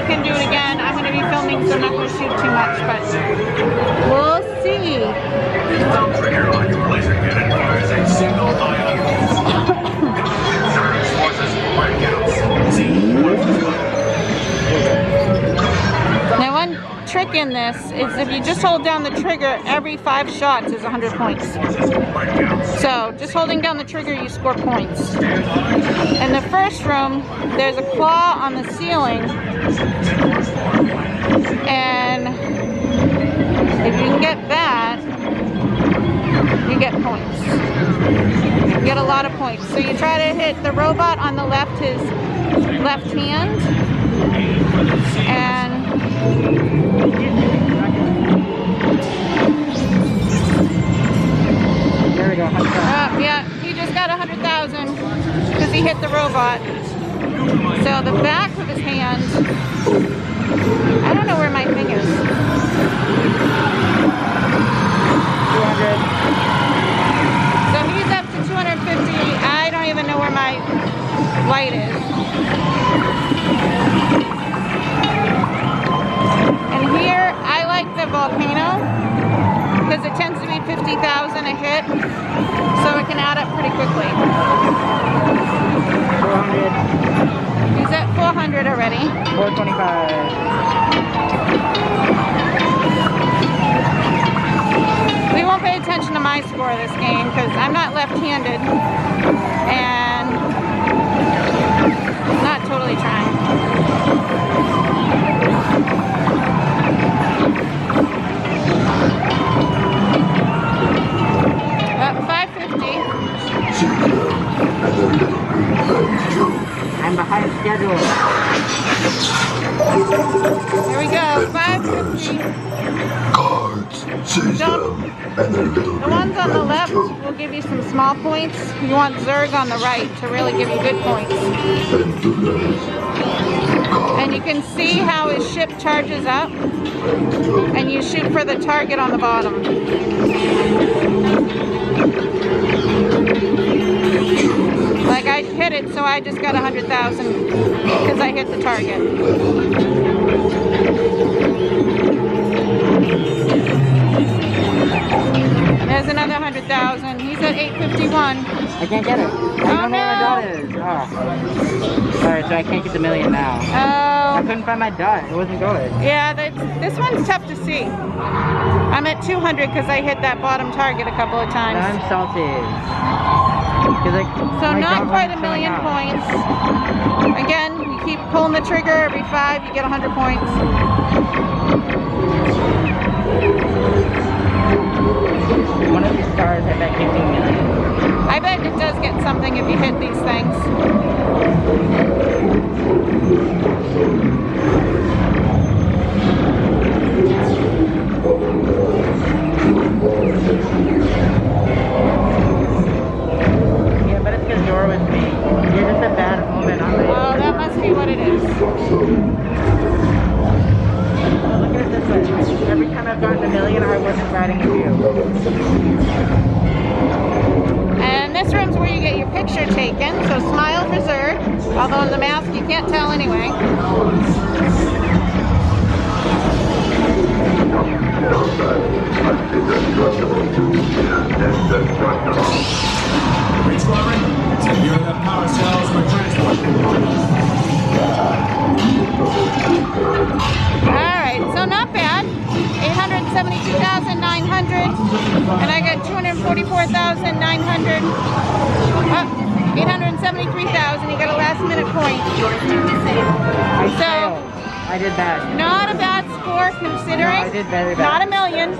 can do it again. I'm going to be filming, so I'm not going to shoot too much, but we'll see. Trigger on your laser cannon fires a single ion pulse. Surge forces breakouts. See Now, one trick in this is if you just hold down the trigger, every 5 shots is 100 points. So, just holding down the trigger, you score points. In the first room, there's a claw on the ceiling, and if you can get that, you get points. You get a lot of points. So you try to hit the robot on the left, his left hand, and there we go. yeah, he just got 100,000 because he hit the robot. So the back of his hand, I don't know where my thing is. 200. So he's up to 250. I don't even know where my light is. And here, I like the volcano because it tends to be 50,000 a hit, so it can add up pretty quickly. 400. He's at 400 already. 425. We won't pay attention to my score this game because I'm not left-handed and not totally trying. 550. I'm behind schedule. Here we go, 550. Cards, seize them, and their little The ones on the left will give you some small points. You want Zerg on the right to really give you good points. And you can see how his ship charges up, and you shoot for the target on the bottom. Like I hit it, so I just got 100,000 because I hit the target. There's another 100,000. He's at 851. I can't get it. I don't know where my dot is. Oh. Alright, so I can't get the million now. I Oh. couldn't find my dot. It wasn't going. Yeah, this one's tough to see. I'm at 200 because I hit that bottom target a couple of times. I'm salty. So not quite a million points. Again, you keep pulling the trigger every 5, you get 100 points. One of these stars, I bet, gives me a million. I bet it does get something if you hit these things. Yeah, but it's because you're with me. You're just a bad woman on me. Oh, that must be what it is. Look at it this way. Every time I've gotten a million, I wasn't riding with you. And this room's where you get your picture taken, so smile for Zerg. Although in the mask you can't tell anyway. Secure the power cells for transport. Alright, so not bad. 872,900. And I got 244,900. 873,000. You got a last minute point. I did bad. Not a bad score considering. No, I did very bad. Not a million.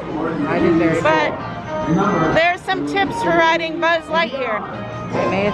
I did very But bad. there's some tips for riding Buzz Lightyear. I may